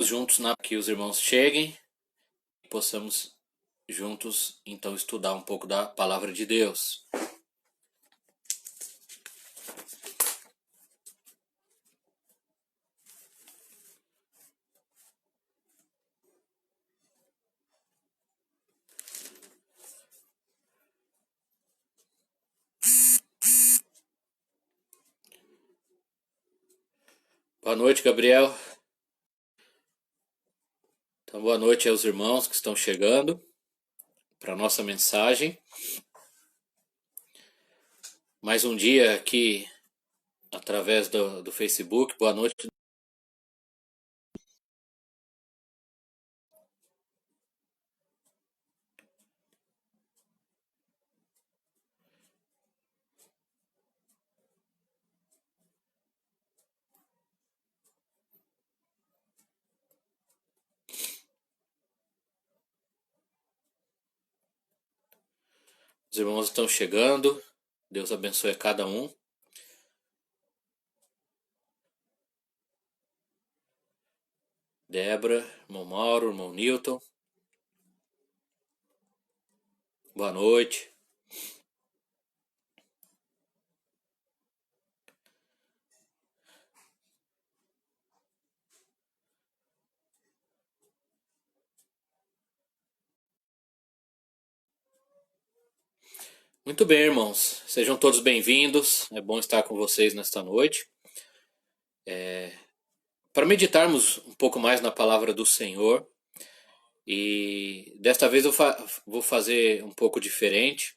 juntos que os irmãos cheguem e possamos juntos então estudar um pouco da palavra de Deus. Boa noite, Gabriel. Então, boa noite aos irmãos que estão chegando para a nossa mensagem. Mais um dia aqui através do Facebook. Boa noite. Os irmãos estão chegando. Deus abençoe cada um. Débora, irmão Mauro, irmão Newton. Boa noite. Muito bem, irmãos. Sejam todos bem-vindos. É bom estar com vocês nesta noite. Para meditarmos um pouco mais na palavra do Senhor. E desta vez eu vou fazer um pouco diferente.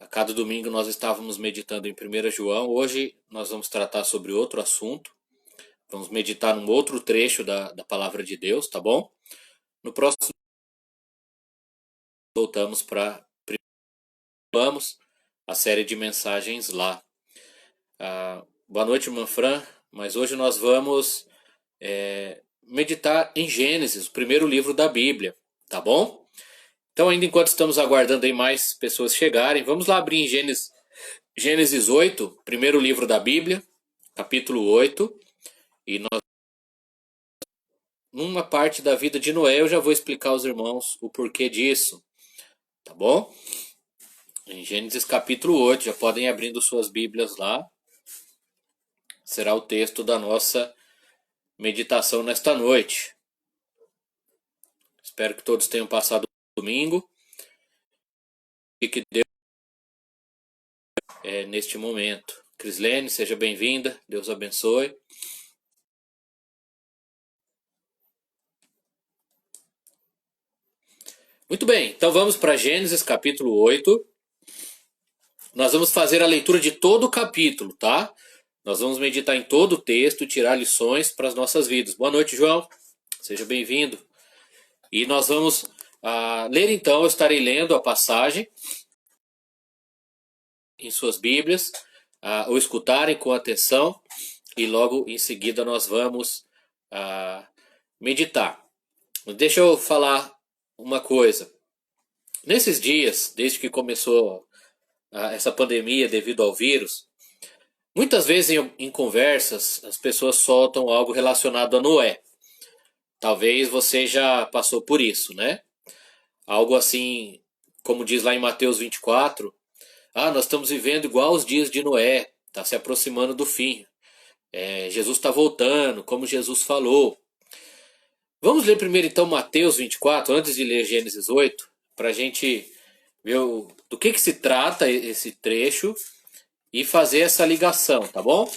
A cada domingo nós estávamos meditando em 1 João. Hoje nós vamos tratar sobre outro assunto. Vamos meditar num outro trecho da palavra de Deus, tá bom? No próximo voltamos para a série de mensagens lá. Boa noite, irmã Fran. Mas hoje nós vamos meditar em Gênesis, o primeiro livro da Bíblia, tá bom? Então, ainda enquanto estamos aguardando aí mais pessoas chegarem, vamos lá abrir em Gênesis 8, primeiro livro da Bíblia, capítulo 8, e nós, numa parte da vida de Noé, eu já vou explicar aos irmãos o porquê disso, tá bom? Em Gênesis capítulo 8, já podem ir abrindo suas Bíblias lá, será o texto da nossa meditação nesta noite. Espero que todos tenham passado o domingo e que Deus neste momento. Crislene, seja bem-vinda, Deus abençoe. Muito bem, então vamos para Gênesis capítulo 8. Nós vamos fazer a leitura de todo o capítulo, tá? Nós vamos meditar em todo o texto, tirar lições para as nossas vidas. Boa noite, João. Seja bem-vindo. E nós vamos ler então, eu estarei lendo a passagem em suas Bíblias, ou escutarem com atenção, e logo em seguida nós vamos meditar. Deixa eu falar uma coisa. Nesses dias, desde que começou essa pandemia devido ao vírus, muitas vezes em conversas as pessoas soltam algo relacionado a Noé. Talvez você já passou por isso, né? Algo assim, como diz lá em Mateus 24, nós estamos vivendo igual os dias de Noé, está se aproximando do fim. Jesus está voltando, como Jesus falou. Vamos ler primeiro então Mateus 24, antes de ler Gênesis 8, para a gente ver do que se trata esse trecho e fazer essa ligação, tá bom?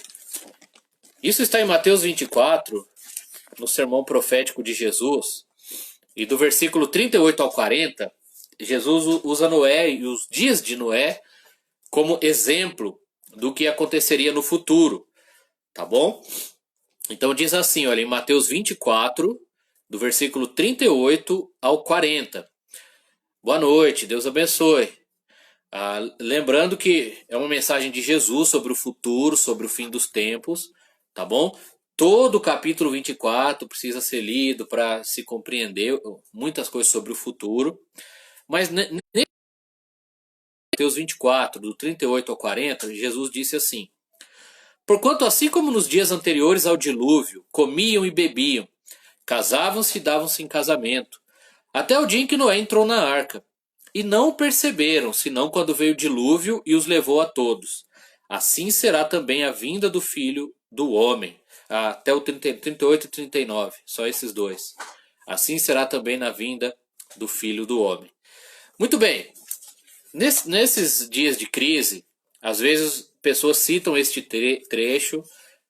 Isso está em Mateus 24, no sermão profético de Jesus, e do versículo 38 ao 40, Jesus usa Noé e os dias de Noé como exemplo do que aconteceria no futuro, tá bom? Então diz assim, olha, em Mateus 24, do versículo 38 ao 40. Boa noite, Deus abençoe. Lembrando que é uma mensagem de Jesus sobre o futuro, sobre o fim dos tempos, tá bom? Todo o capítulo 24 precisa ser lido para se compreender muitas coisas sobre o futuro. Mas Mateus 24, do 38 ao 40, Jesus disse assim: Porquanto assim como nos dias anteriores ao dilúvio, comiam e bebiam, casavam-se e davam-se em casamento, até o dia em que Noé entrou na arca. E não o perceberam, senão quando veio o dilúvio e os levou a todos. Assim será também a vinda do Filho do Homem. Até o 38 e 39, só esses dois. Assim será também na vinda do Filho do Homem. Muito bem, nesses dias de crise, às vezes pessoas citam este trecho,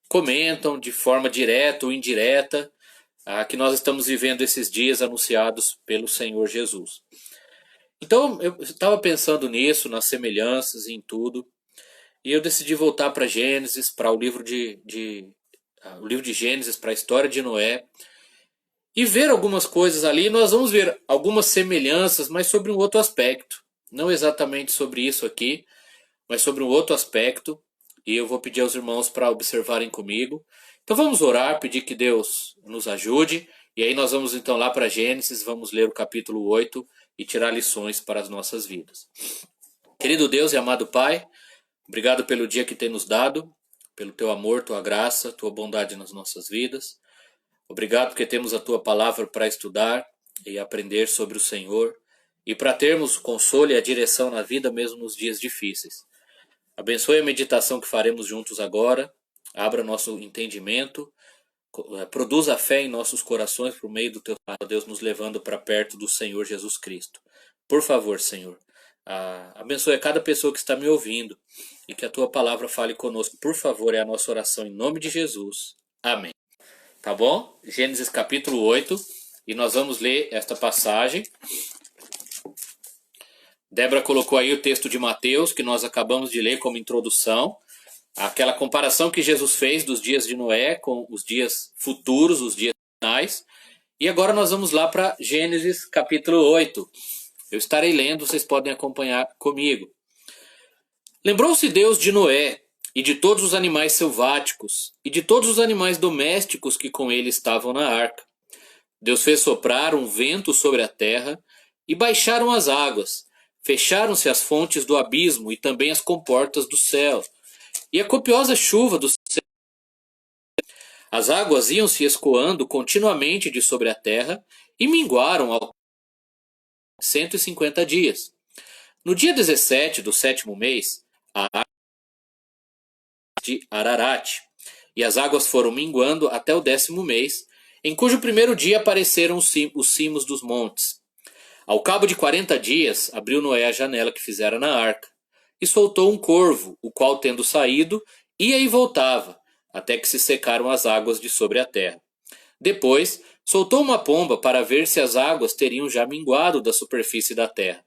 comentam de forma direta ou indireta que nós estamos vivendo esses dias anunciados pelo Senhor Jesus. Então eu estava pensando nisso, nas semelhanças e em tudo, e eu decidi voltar para Gênesis, para o livro o livro de Gênesis, para a história de Noé, e ver algumas coisas ali. Nós vamos ver algumas semelhanças, mas sobre um outro aspecto. Não exatamente sobre isso aqui, mas sobre um outro aspecto. E eu vou pedir aos irmãos para observarem comigo. Então vamos orar, pedir que Deus nos ajude. E aí nós vamos então lá para Gênesis, vamos ler o capítulo 8 e tirar lições para as nossas vidas. Querido Deus e amado Pai, obrigado pelo dia que tem nos dado, pelo teu amor, tua graça, tua bondade nas nossas vidas. Obrigado porque temos a tua palavra para estudar e aprender sobre o Senhor e para termos o consolo e a direção na vida mesmo nos dias difíceis. Abençoe a meditação que faremos juntos agora, abra nosso entendimento, produza a fé em nossos corações por meio do teu Deus, nos levando para perto do Senhor Jesus Cristo. Por favor, Senhor, abençoe a cada pessoa que está me ouvindo e que a tua palavra fale conosco. Por favor, é a nossa oração em nome de Jesus. Amém. Tá bom? Gênesis capítulo 8, e nós vamos ler esta passagem. Débora colocou aí o texto de Mateus, que nós acabamos de ler como introdução. Aquela comparação que Jesus fez dos dias de Noé com os dias futuros, os dias finais. E agora nós vamos lá para Gênesis capítulo 8. Eu estarei lendo, vocês podem acompanhar comigo. Lembrou-se Deus de Noé, e de todos os animais selváticos, e de todos os animais domésticos que com ele estavam na arca. Deus fez soprar um vento sobre a terra, e baixaram as águas, fecharam-se as fontes do abismo e também as comportas do céu, e a copiosa chuva do céu. As águas iam se escoando continuamente de sobre a terra, e minguaram ao 150 dias. No dia 17 do 7º mês, a arca de Ararat, e as águas foram minguando até o 10º mês, em cujo primeiro dia apareceram os cimos dos montes. Ao cabo de 40 dias, abriu Noé a janela que fizera na arca, e soltou um corvo, o qual, tendo saído, ia e voltava, até que se secaram as águas de sobre a terra. Depois, soltou uma pomba para ver se as águas teriam já minguado da superfície da terra.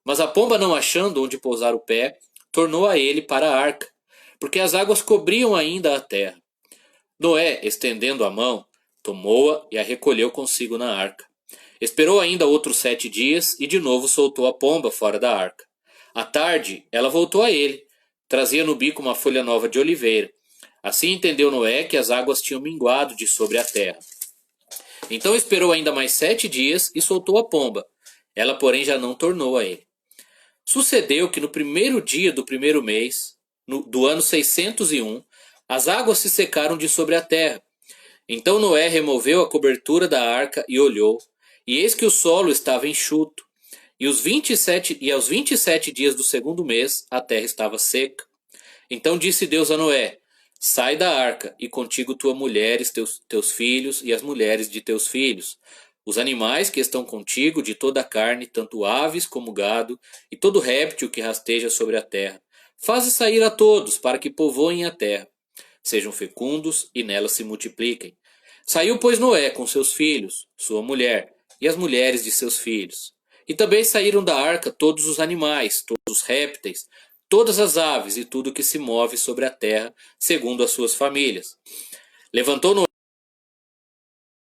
Mas a pomba, não achando onde pousar o pé, tornou a ele para a arca, porque as águas cobriam ainda a terra. Noé, estendendo a mão, tomou-a e a recolheu consigo na arca. Esperou ainda outros 7 dias e de novo soltou a pomba fora da arca. À tarde, ela voltou a ele. Trazia no bico uma folha nova de oliveira. Assim entendeu Noé que as águas tinham minguado de sobre a terra. Então esperou ainda mais 7 dias e soltou a pomba. Ela, porém, já não tornou a ele. Sucedeu que no primeiro dia do primeiro mês, do ano 601, as águas se secaram de sobre a terra. Então Noé removeu a cobertura da arca e olhou, e eis que o solo estava enxuto, e aos 27 dias do segundo mês a terra estava seca. Então disse Deus a Noé: sai da arca, e contigo tua mulher, teus filhos e as mulheres de teus filhos, os animais que estão contigo, de toda a carne, tanto aves como gado, e todo réptil que rasteja sobre a terra. Faze sair a todos, para que povoem a terra. Sejam fecundos e nela se multipliquem. Saiu, pois, Noé com seus filhos, sua mulher, e as mulheres de seus filhos. E também saíram da arca todos os animais, todos os répteis, todas as aves e tudo que se move sobre a terra, segundo as suas famílias. Levantou Noé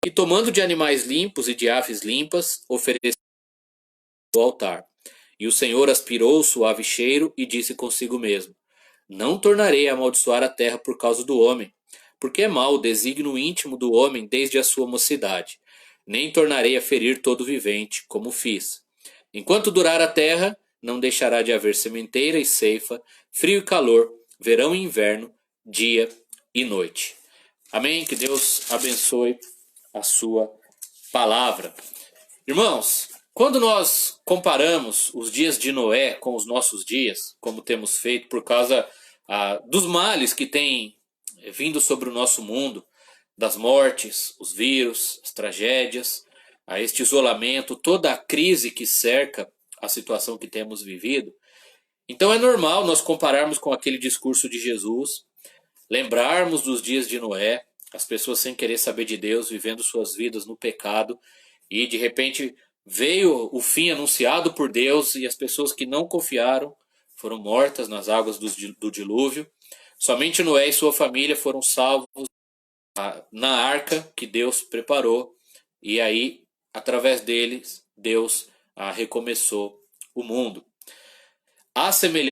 e, tomando de animais limpos e de aves limpas, ofereceu ao altar. E o Senhor aspirou o suave cheiro e disse consigo mesmo: não tornarei a amaldiçoar a terra por causa do homem, porque é mau o desígnio íntimo do homem desde a sua mocidade. Nem tornarei a ferir todo vivente, como fiz. Enquanto durar a terra, não deixará de haver sementeira e ceifa, frio e calor, verão e inverno, dia e noite. Amém? Que Deus abençoe a sua palavra. Irmãos, quando nós comparamos os dias de Noé com os nossos dias, como temos feito por causa dos males que têm vindo sobre o nosso mundo, das mortes, os vírus, as tragédias, a este isolamento, toda a crise que cerca a situação que temos vivido, então é normal nós compararmos com aquele discurso de Jesus, lembrarmos dos dias de Noé, as pessoas sem querer saber de Deus, vivendo suas vidas no pecado, e de repente veio o fim anunciado por Deus e as pessoas que não confiaram foram mortas nas águas do dilúvio. Somente Noé e sua família foram salvos na arca que Deus preparou, e aí, através deles, Deus recomeçou o mundo. Há semelhança,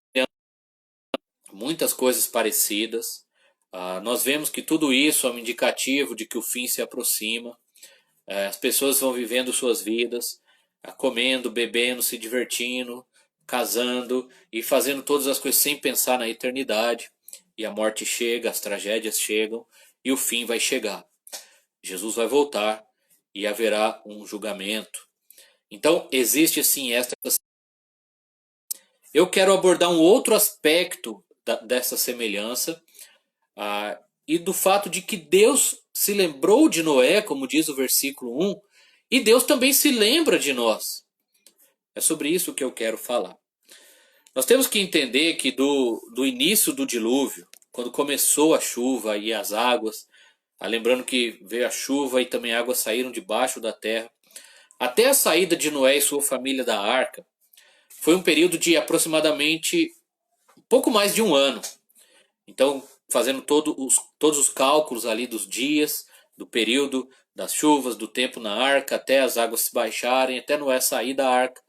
muitas coisas parecidas. Nós vemos que tudo isso é um indicativo de que o fim se aproxima. As pessoas vão vivendo suas vidas, comendo, bebendo, se divertindo, casando e fazendo todas as coisas sem pensar na eternidade. E a morte chega, as tragédias chegam e o fim vai chegar. Jesus vai voltar e haverá um julgamento. Então, existe sim esta. Eu quero abordar um outro aspecto dessa semelhança e do fato de que Deus se lembrou de Noé, como diz o versículo 1, e Deus também se lembra de nós. É sobre isso que eu quero falar. Nós temos que entender que do início do dilúvio, quando começou a chuva e as águas, lembrando que veio a chuva e também águas saíram debaixo da terra, até a saída de Noé e sua família da arca, foi um período de aproximadamente um pouco mais de um ano. Então, fazendo todos os cálculos ali dos dias, do período das chuvas, do tempo na arca, até as águas se baixarem, até Noé sair da arca,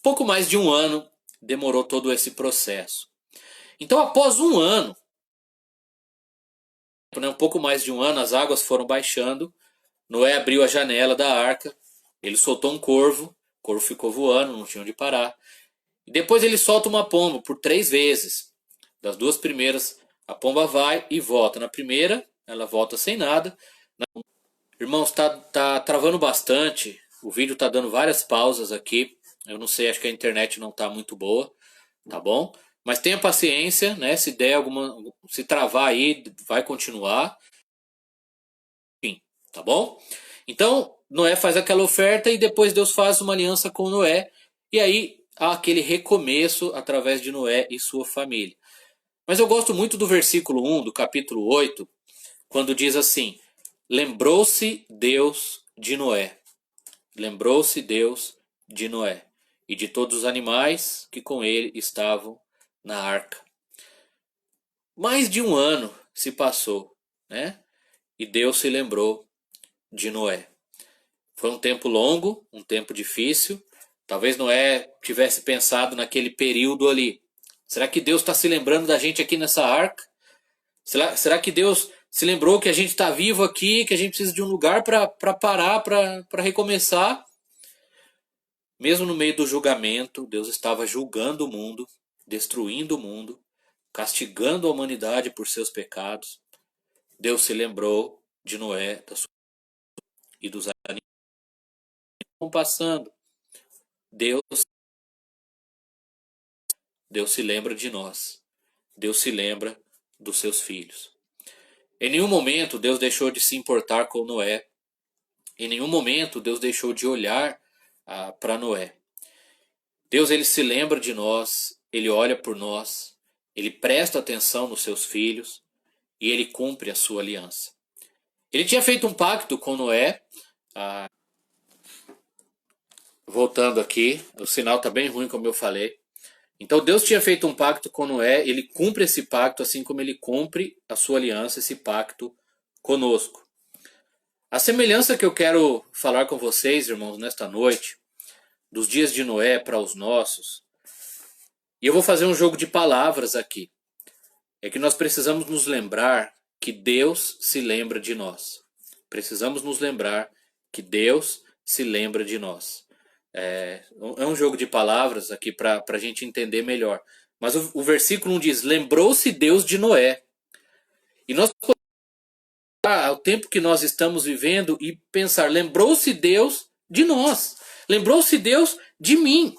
pouco mais de um ano demorou todo esse processo. Então, após um ano, um pouco mais de um ano, as águas foram baixando, Noé abriu a janela da arca, ele soltou um corvo, o corvo ficou voando, não tinha onde parar, e depois ele solta uma pomba por 3 vezes. Das 2 primeiras, a pomba vai e volta. Na primeira, ela volta sem nada. Irmãos, tá travando bastante. O vídeo tá dando várias pausas aqui. Eu não sei, acho que a internet não tá muito boa, tá bom? Mas tenha paciência, né? Se der se travar aí, vai continuar. Enfim, tá bom? Então, Noé faz aquela oferta e depois Deus faz uma aliança com Noé. E aí há aquele recomeço através de Noé e sua família. Mas eu gosto muito do versículo 1 do capítulo 8, quando diz assim: lembrou-se Deus de Noé. Lembrou-se Deus de Noé e de todos os animais que com ele estavam na arca. Mais de um ano se passou, né? E Deus se lembrou de Noé. Foi um tempo longo, um tempo difícil. Talvez Noé tivesse pensado naquele período ali: será que Deus está se lembrando da gente aqui nessa arca? Será que Deus se lembrou que a gente está vivo aqui, que a gente precisa de um lugar para parar, para recomeçar? Mesmo no meio do julgamento, Deus estava julgando o mundo, destruindo o mundo, castigando a humanidade por seus pecados. Deus se lembrou de Noé e dos animais que estão passando. Deus se lembra de nós. Deus se lembra dos seus filhos. Em nenhum momento Deus deixou de se importar com Noé. Em nenhum momento Deus deixou de olhar para Noé. Deus, ele se lembra de nós, ele olha por nós, ele presta atenção nos seus filhos e ele cumpre a sua aliança. Ele tinha feito um pacto com Noé. Voltando aqui, o sinal está bem ruim, como eu falei. Então Deus tinha feito um pacto com Noé, ele cumpre esse pacto assim como ele cumpre a sua aliança, esse pacto conosco. A semelhança que eu quero falar com vocês, irmãos, nesta noite, dos dias de Noé para os nossos, e eu vou fazer um jogo de palavras aqui, é que nós precisamos nos lembrar que Deus se lembra de nós. Precisamos nos lembrar que Deus se lembra de nós. É um jogo de palavras aqui para a gente entender melhor. Mas o versículo 1 diz: lembrou-se Deus de Noé. E nós ao tempo que nós estamos vivendo e pensar, lembrou-se Deus de nós, lembrou-se Deus de mim.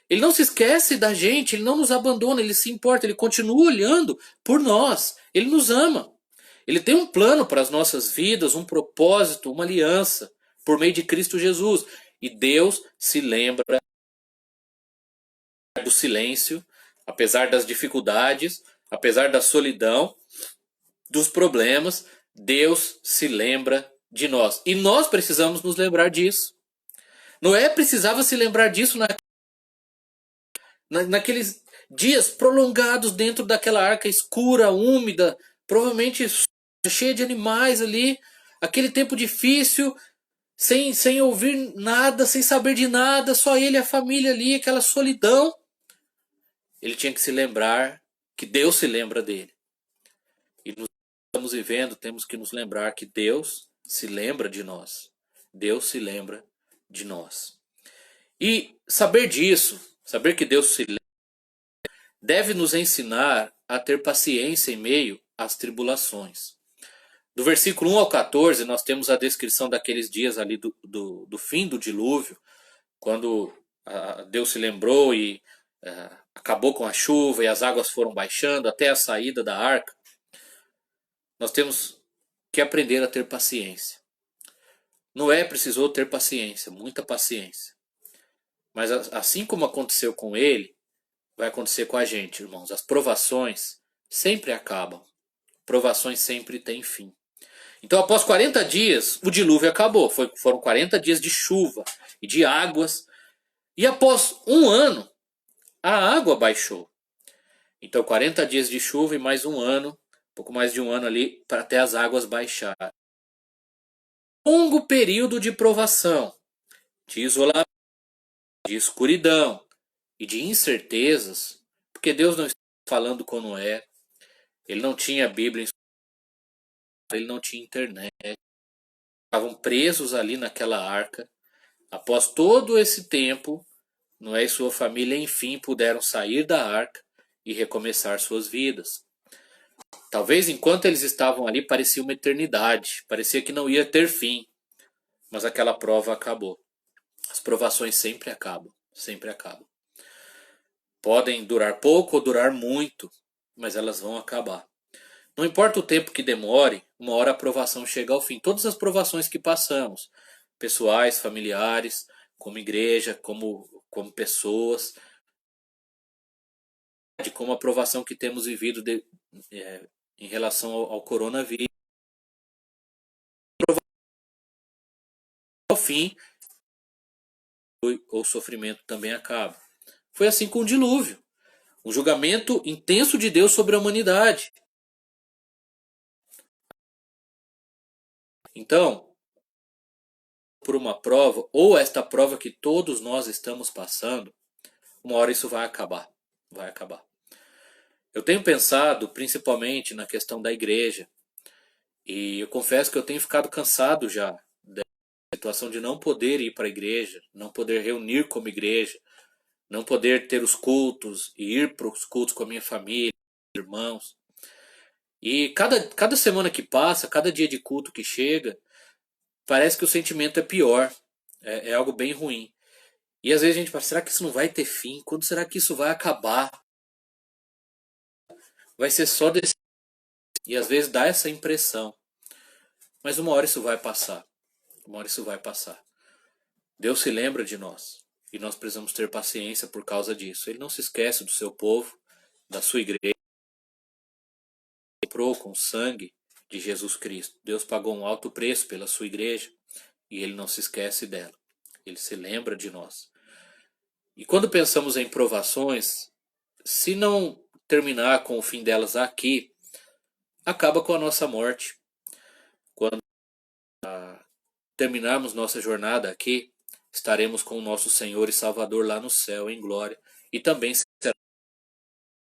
Ele não se esquece da gente, ele não nos abandona, ele se importa, ele continua olhando por nós, ele nos ama. Ele tem um plano para as nossas vidas, um propósito, uma aliança, por meio de Cristo Jesus. E Deus se lembra do silêncio, apesar das dificuldades, apesar da solidão, dos problemas, Deus se lembra de nós. E nós precisamos nos lembrar disso. Noé precisava se lembrar disso naqueles dias prolongados dentro daquela arca escura, úmida, provavelmente cheia de animais ali, aquele tempo difícil, sem ouvir nada, sem saber de nada, só ele e a família ali, aquela solidão. Ele tinha que se lembrar que Deus se lembra dele. E nos estamos vivendo, temos que nos lembrar que Deus se lembra de nós. Deus se lembra de nós. E saber disso, saber que Deus se lembra, deve nos ensinar a ter paciência em meio às tribulações. Do versículo 1 ao 14, nós temos a descrição daqueles dias ali do fim do dilúvio, quando Deus se lembrou e acabou com a chuva e as águas foram baixando até a saída da arca. Nós temos que aprender a ter paciência. Noé precisou ter paciência, muita paciência. Mas assim como aconteceu com ele, vai acontecer com a gente, irmãos. As provações sempre acabam. Provações sempre têm fim. Então, após 40 dias, o dilúvio acabou. Foram 40 dias de chuva e de águas. E após um ano, a água baixou. Então, 40 dias de chuva e mais um ano, pouco mais de um ano ali, para até as águas baixarem. Longo período de provação, de isolamento, de escuridão e de incertezas, porque Deus não estava falando com Noé, ele não tinha Bíblia, ele não tinha internet, estavam presos ali naquela arca. Após todo esse tempo, Noé e sua família enfim puderam sair da arca e recomeçar suas vidas. Talvez enquanto eles estavam ali parecia uma eternidade, parecia que não ia ter fim, mas aquela prova acabou. As provações sempre acabam, sempre acabam. Podem durar pouco ou durar muito, mas elas vão acabar. Não importa o tempo que demore, uma hora a provação chega ao fim. Todas as provações que passamos, pessoais, familiares, como igreja, como pessoas, como a provação que temos vivido em relação ao coronavírus. Ao fim, o sofrimento também acaba. Foi assim com o dilúvio. Um julgamento intenso de Deus sobre a humanidade. Então, por uma prova, ou esta prova que todos nós estamos passando, uma hora isso vai acabar. Vai acabar. Eu tenho pensado principalmente na questão da igreja. E eu confesso que eu tenho ficado cansado já da situação de não poder ir para a igreja, não poder reunir como igreja, não poder ter os cultos e ir para os cultos com a minha família, irmãos. E cada semana que passa, cada dia de culto que chega, parece que o sentimento é pior. É algo bem ruim. E às vezes a gente fala, será que isso não vai ter fim? Quando será que isso vai acabar? Vai ser só desse... E às vezes dá essa impressão. Mas uma hora isso vai passar. Uma hora isso vai passar. Deus se lembra de nós. E nós precisamos ter paciência por causa disso. Ele não se esquece do seu povo, da sua igreja. Ele comprou com o sangue de Jesus Cristo. Deus pagou um alto preço pela sua igreja. E ele não se esquece dela. Ele se lembra de nós. E quando pensamos em provações, se não terminar com o fim delas aqui, acaba com a nossa morte. Quando terminarmos nossa jornada aqui, estaremos com o nosso Senhor e Salvador lá no céu, em glória. E também será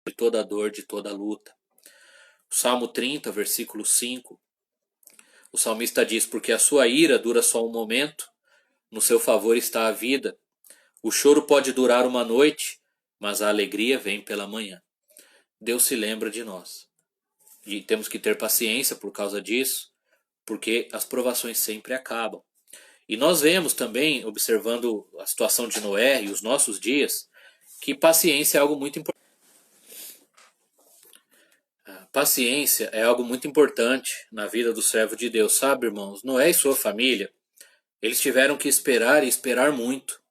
de toda a dor, de toda a luta. O Salmo 30, versículo 5, o salmista diz, porque a sua ira dura só um momento, no seu favor está a vida. O choro pode durar uma noite, mas a alegria vem pela manhã. Deus se lembra de nós. E temos que ter paciência por causa disso, porque as provações sempre acabam. E nós vemos também, observando a situação de Noé e os nossos dias, que paciência é algo muito importante. Paciência é algo muito importante na vida do servo de Deus, sabe, irmãos? Noé e sua família, eles tiveram que esperar e esperar muito.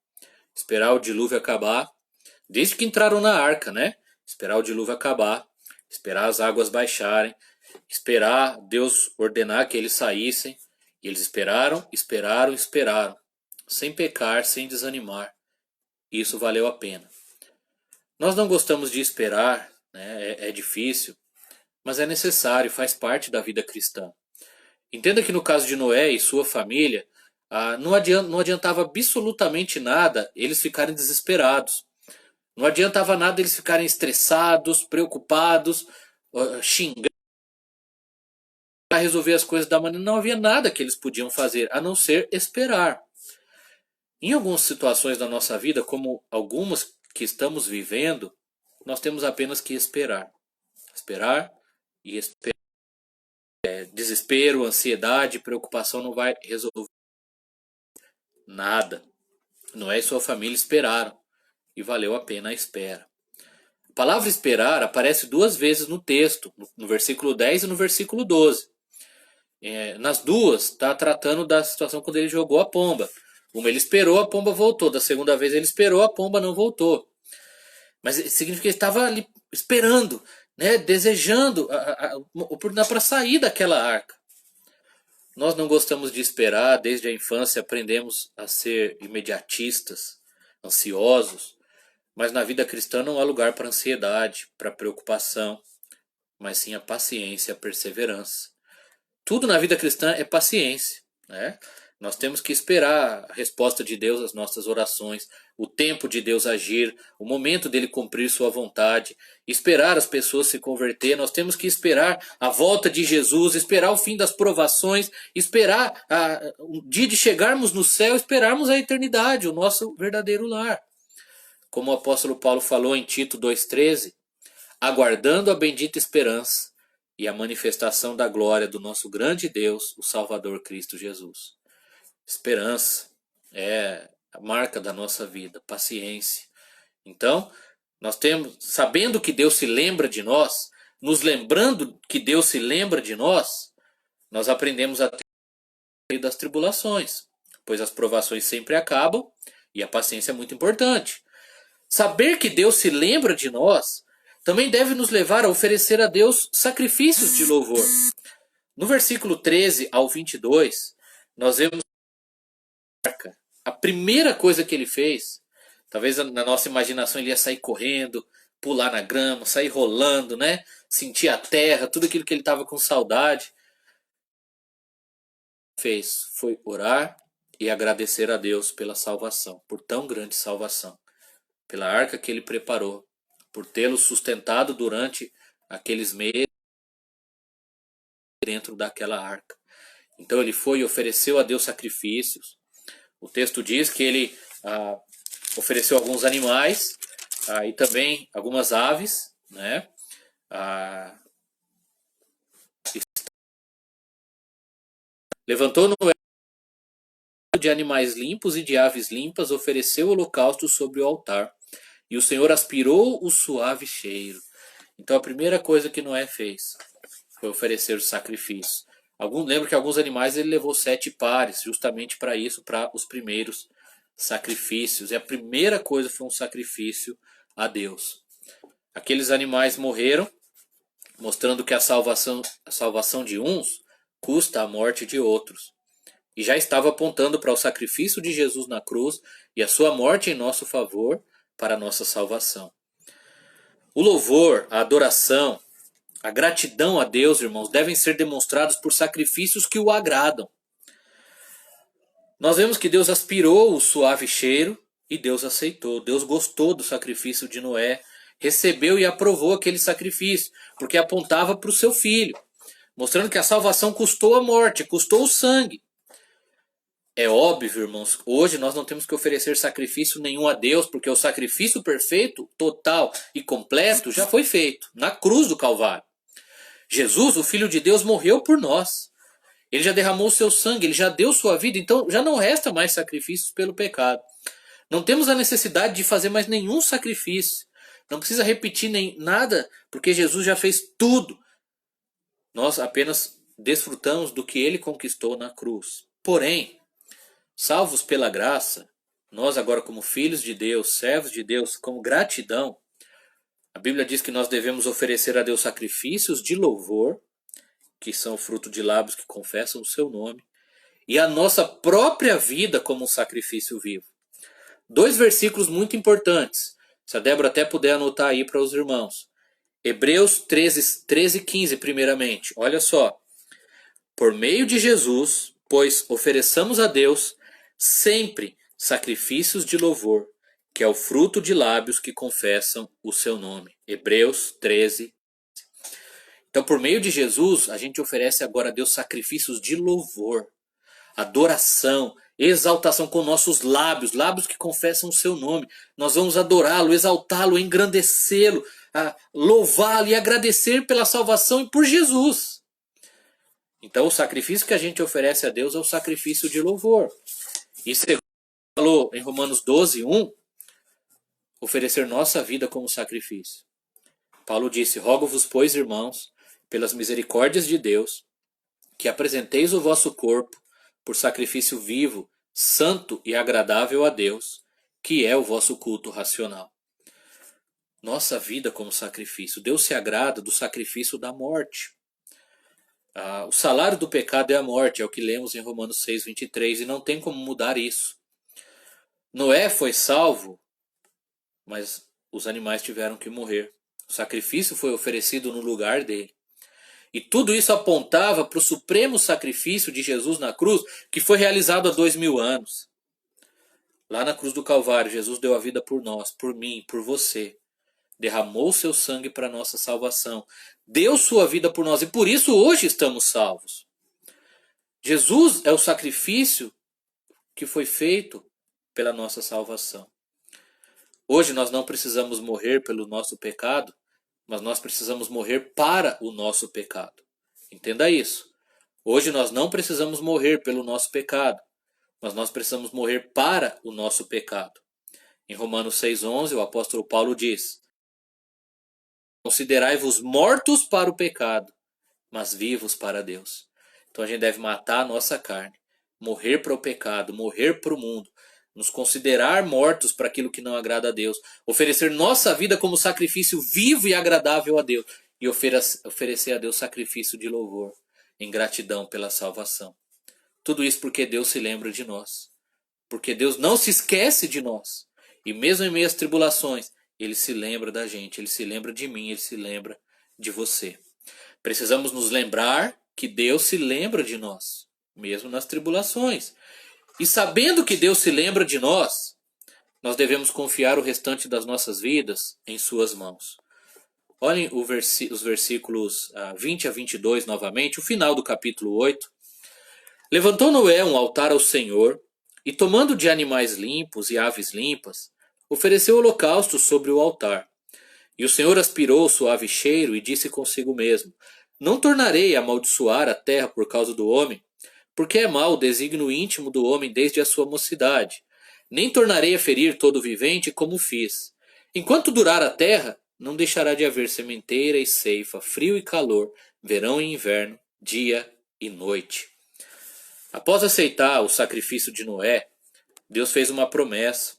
Esperar o dilúvio acabar, desde que entraram na arca, né? Esperar o dilúvio acabar, esperar as águas baixarem, esperar Deus ordenar que eles saíssem. E eles esperaram, esperaram, esperaram, sem pecar, sem desanimar. E isso valeu a pena. Nós não gostamos de esperar, né? É difícil, mas é necessário, faz parte da vida cristã. Entenda que no caso de Noé e sua família, não adiantava absolutamente nada eles ficarem desesperados. Não adiantava nada eles ficarem estressados, preocupados, xingando para resolver as coisas da maneira. Não havia nada que eles podiam fazer, a não ser esperar. Em algumas situações da nossa vida, como algumas que estamos vivendo, nós temos apenas que esperar. Esperar e esperar. Desespero, ansiedade, preocupação não vai resolver nada. Noé e sua família esperaram e valeu a pena a espera. A palavra esperar aparece duas vezes no texto, no versículo 10 e no versículo 12. Nas duas, está tratando da situação quando ele jogou a pomba. Uma ele esperou, a pomba voltou. Da segunda vez ele esperou, a pomba não voltou. Mas significa que ele estava ali esperando, né, desejando a oportunidade para sair daquela arca. Nós não gostamos de esperar, desde a infância aprendemos a ser imediatistas, ansiosos, mas na vida cristã não há lugar para ansiedade, para preocupação, mas sim a paciência, a perseverança. Tudo na vida cristã é paciência, né? Nós temos que esperar a resposta de Deus às nossas orações, o tempo de Deus agir, o momento dele cumprir sua vontade, esperar as pessoas se converter. Nós temos que esperar a volta de Jesus, esperar o fim das provações, esperar o dia de chegarmos no céu, esperarmos a eternidade, o nosso verdadeiro lar. Como o apóstolo Paulo falou em Tito 2,13, aguardando a bendita esperança e a manifestação da glória do nosso grande Deus, o Salvador Cristo Jesus. Esperança é a marca da nossa vida, paciência. Então, nós temos, sabendo que Deus se lembra de nós, nos lembrando que Deus se lembra de nós, nós aprendemos a ter das tribulações, pois as provações sempre acabam e a paciência é muito importante. Saber que Deus se lembra de nós também deve nos levar a oferecer a Deus sacrifícios de louvor. No versículo 13 ao 22, nós vemos a primeira coisa que ele fez. Talvez na nossa imaginação ele ia sair correndo, pular na grama, sair rolando, né? Sentir a terra, tudo aquilo que ele estava com saudade. Fez foi orar e agradecer a Deus pela salvação, por tão grande salvação, pela arca que ele preparou, por tê-lo sustentado durante aqueles meses dentro daquela arca. Então ele foi e ofereceu a Deus sacrifícios. O texto diz que ele ofereceu alguns animais e também algumas aves, né? Levantou no de animais limpos e de aves limpas, ofereceu holocausto sobre o altar, e o Senhor aspirou o suave cheiro. Então a primeira coisa que Noé fez foi oferecer o sacrifício. Lembro que alguns animais ele levou 7 pares, justamente para isso, para os primeiros sacrifícios. E a primeira coisa foi um sacrifício a Deus. Aqueles animais morreram, mostrando que a salvação de uns custa a morte de outros. E já estava apontando para o sacrifício de Jesus na cruz e a sua morte em nosso favor para a nossa salvação. O louvor, a adoração, a gratidão a Deus, irmãos, devem ser demonstrados por sacrifícios que o agradam. Nós vemos que Deus aspirou o suave cheiro e Deus aceitou. Deus gostou do sacrifício de Noé, recebeu e aprovou aquele sacrifício, porque apontava para o seu filho, mostrando que a salvação custou a morte, custou o sangue. É óbvio, irmãos, hoje nós não temos que oferecer sacrifício nenhum a Deus, porque o sacrifício perfeito, total e completo já foi feito na cruz do Calvário. Jesus, o Filho de Deus, morreu por nós. Ele já derramou o seu sangue, ele já deu sua vida, então já não resta mais sacrifícios pelo pecado. Não temos a necessidade de fazer mais nenhum sacrifício. Não precisa repetir nem nada, porque Jesus já fez tudo. Nós apenas desfrutamos do que ele conquistou na cruz. Porém, salvos pela graça, nós agora como filhos de Deus, servos de Deus, como gratidão, a Bíblia diz que nós devemos oferecer a Deus sacrifícios de louvor, que são fruto de lábios que confessam o seu nome, e a nossa própria vida como um sacrifício vivo. 2 versículos muito importantes. Se a Débora até puder anotar aí para os irmãos. Hebreus 13, 15, primeiramente. Olha só. Por meio de Jesus, pois ofereçamos a Deus sempre sacrifícios de louvor, que é o fruto de lábios que confessam o seu nome. Hebreus 13. Então, por meio de Jesus, a gente oferece agora a Deus sacrifícios de louvor, adoração, exaltação com nossos lábios, lábios que confessam o seu nome. Nós vamos adorá-lo, exaltá-lo, engrandecê-lo, louvá-lo e agradecer pela salvação e por Jesus. Então o sacrifício que a gente oferece a Deus é o sacrifício de louvor. E segundo falou em Romanos 12, 1, oferecer nossa vida como sacrifício. Paulo disse, rogo-vos, pois, irmãos, pelas misericórdias de Deus, que apresenteis o vosso corpo por sacrifício vivo, santo e agradável a Deus, que é o vosso culto racional. Nossa vida como sacrifício. Deus se agrada do sacrifício da morte. O salário do pecado é a morte, é o que lemos em Romanos 6, 23, e não tem como mudar isso. Noé foi salvo, mas os animais tiveram que morrer. O sacrifício foi oferecido no lugar dele. E tudo isso apontava para o supremo sacrifício de Jesus na cruz, que foi realizado há 2000 anos. Lá na cruz do Calvário, Jesus deu a vida por nós, por mim, por você. Derramou seu sangue para nossa salvação. Deu sua vida por nós e por isso hoje estamos salvos. Jesus é o sacrifício que foi feito pela nossa salvação. Hoje nós não precisamos morrer pelo nosso pecado, mas nós precisamos morrer para o nosso pecado. Entenda isso. Hoje nós não precisamos morrer pelo nosso pecado, mas nós precisamos morrer para o nosso pecado. Em Romanos 6,11, o apóstolo Paulo diz, considerai-vos mortos para o pecado, mas vivos para Deus. Então a gente deve matar a nossa carne, morrer para o pecado, morrer para o mundo, nos considerar mortos para aquilo que não agrada a Deus, oferecer nossa vida como sacrifício vivo e agradável a Deus e oferecer a Deus sacrifício de louvor, em gratidão pela salvação. Tudo isso porque Deus se lembra de nós, porque Deus não se esquece de nós, e mesmo em meio às tribulações, Ele se lembra da gente, Ele se lembra de mim, Ele se lembra de você. Precisamos nos lembrar que Deus se lembra de nós, mesmo nas tribulações. E sabendo que Deus se lembra de nós, nós devemos confiar o restante das nossas vidas em suas mãos. Olhem os versículos 20 a 22 novamente, o final do capítulo 8. Levantou Noé um altar ao Senhor, e tomando de animais limpos e aves limpas, ofereceu holocausto sobre o altar. E o Senhor aspirou o suave cheiro e disse consigo mesmo, não tornarei a amaldiçoar a terra por causa do homem, porque é mau o desígnio íntimo do homem desde a sua mocidade. Nem tornarei a ferir todo vivente como fiz. Enquanto durar a terra, não deixará de haver sementeira e ceifa, frio e calor, verão e inverno, dia e noite. Após aceitar o sacrifício de Noé, Deus fez uma promessa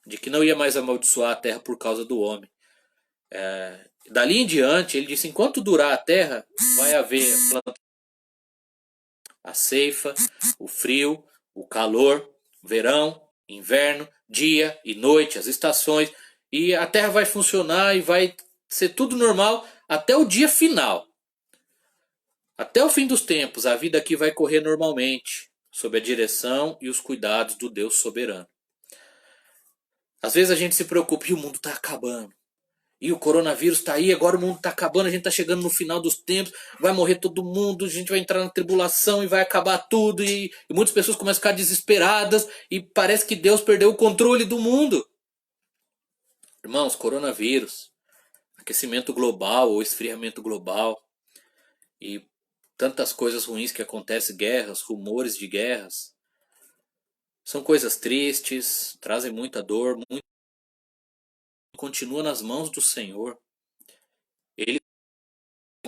de que não ia mais amaldiçoar a terra por causa do homem. Dali em diante, ele disse, enquanto durar a terra, vai haver a ceifa, o frio, o calor, verão, inverno, dia e noite, as estações, e a terra vai funcionar e vai ser tudo normal até o dia final. Até o fim dos tempos, a vida aqui vai correr normalmente, sob a direção e os cuidados do Deus soberano. Às vezes a gente se preocupa e o mundo está acabando. E o coronavírus está aí, agora o mundo está acabando, a gente está chegando no final dos tempos, vai morrer todo mundo, a gente vai entrar na tribulação e vai acabar tudo. E muitas pessoas começam a ficar desesperadas e parece que Deus perdeu o controle do mundo. Irmãos, coronavírus, aquecimento global ou esfriamento global, e tantas coisas ruins que acontecem, guerras, rumores de guerras. São coisas tristes, trazem muita dor, muito continua nas mãos do Senhor. Ele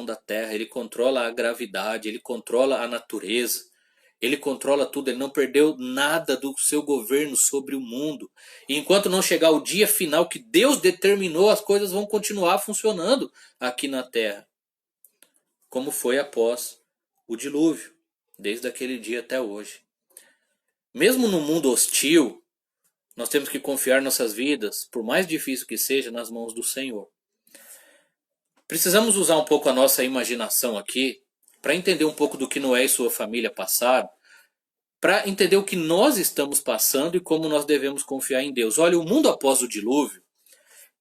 da terra, ele controla a gravidade, ele controla a natureza, ele controla tudo, ele não perdeu nada do seu governo sobre o mundo. E enquanto não chegar o dia final que Deus determinou, as coisas vão continuar funcionando aqui na terra, como foi após o dilúvio, desde aquele dia até hoje. Mesmo no mundo hostil, nós temos que confiar nossas vidas, por mais difícil que seja, nas mãos do Senhor. Precisamos usar um pouco a nossa imaginação aqui para entender um pouco do que Noé e sua família passaram, para entender o que nós estamos passando e como nós devemos confiar em Deus. Olha, o mundo após o dilúvio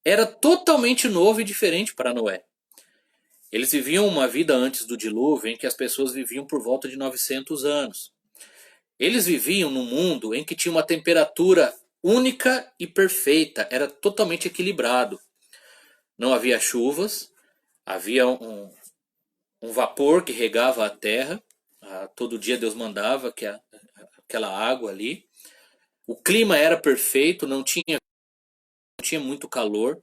era totalmente novo e diferente para Noé. Eles viviam uma vida antes do dilúvio em que as pessoas viviam por volta de 900 anos. Eles viviam num mundo em que tinha uma temperatura única e perfeita, era totalmente equilibrado. Não havia chuvas, havia um vapor que regava a terra, todo dia Deus mandava aquela água ali. O clima era perfeito, não tinha muito calor,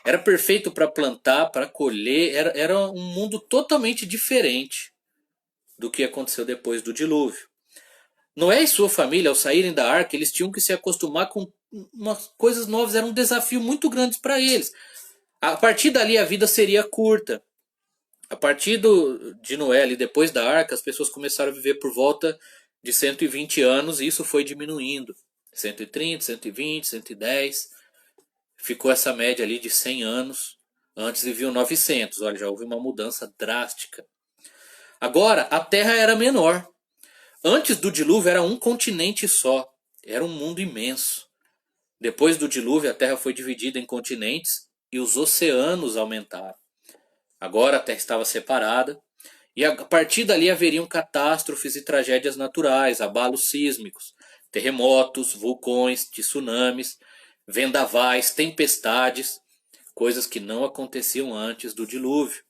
era perfeito para plantar, para colher, era um mundo totalmente diferente do que aconteceu depois do dilúvio. Noé e sua família, ao saírem da arca, eles tinham que se acostumar com umas coisas novas, era um desafio muito grande para eles. A partir dali a vida seria curta. A partir de Noé, ali, depois da arca, as pessoas começaram a viver por volta de 120 anos e isso foi diminuindo. 130, 120, 110. Ficou essa média ali de 100 anos. Antes viviam 900. Olha, já houve uma mudança drástica. Agora, a Terra era menor. Antes do dilúvio era um continente só. Era um mundo imenso. Depois do dilúvio, a Terra foi dividida em continentes e os oceanos aumentaram. Agora a Terra estava separada e a partir dali haveriam catástrofes e tragédias naturais, abalos sísmicos, terremotos, vulcões, tsunamis, vendavais, tempestades, coisas que não aconteciam antes do dilúvio.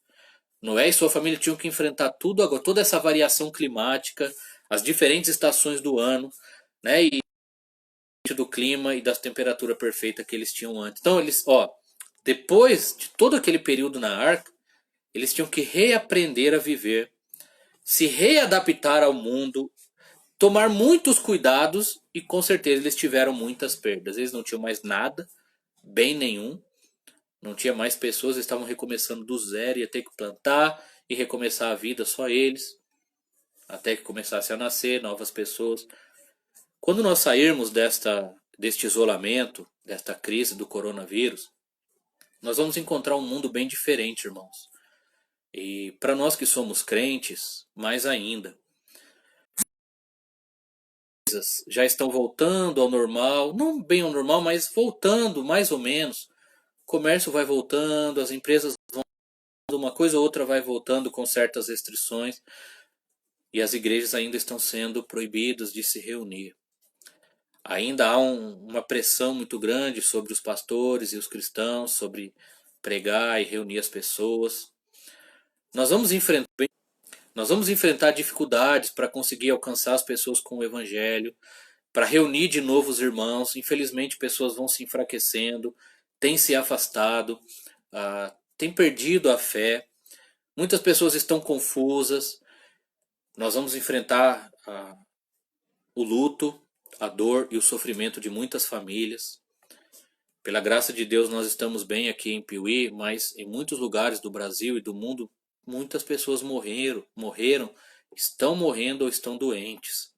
Noé e sua família tinham que enfrentar tudo agora, toda essa variação climática, as diferentes estações do ano, né, e do clima e da temperatura perfeita que eles tinham antes. Então depois de todo aquele período na arca, eles tinham que reaprender a viver, se readaptar ao mundo, tomar muitos cuidados e com certeza eles tiveram muitas perdas. Eles não tinham mais nada, bem nenhum, não tinha mais pessoas, eles estavam recomeçando do zero, ia ter que plantar e recomeçar a vida só eles, até que começasse a nascer novas pessoas. Quando nós sairmos deste isolamento, desta crise do coronavírus, nós vamos encontrar um mundo bem diferente, irmãos. E para nós que somos crentes, mais ainda. Já estão voltando ao normal, não bem ao normal, mas voltando mais ou menos. O comércio vai voltando, as empresas vão, uma coisa ou outra vai voltando com certas restrições. E as igrejas ainda estão sendo proibidas de se reunir. Ainda há uma pressão muito grande sobre os pastores e os cristãos, sobre pregar e reunir as pessoas. Nós vamos enfrentar dificuldades para conseguir alcançar as pessoas com o evangelho, para reunir de novo os irmãos. Infelizmente, pessoas vão se enfraquecendo, têm se afastado, têm perdido a fé. Muitas pessoas estão confusas. Nós vamos enfrentar o luto, a dor e o sofrimento de muitas famílias. Pela graça de Deus, nós estamos bem aqui em Piuí, mas em muitos lugares do Brasil e do mundo, muitas pessoas morreram, estão morrendo ou estão doentes.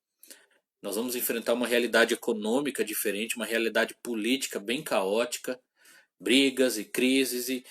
Nós vamos enfrentar uma realidade econômica diferente, uma realidade política bem caótica, brigas e crises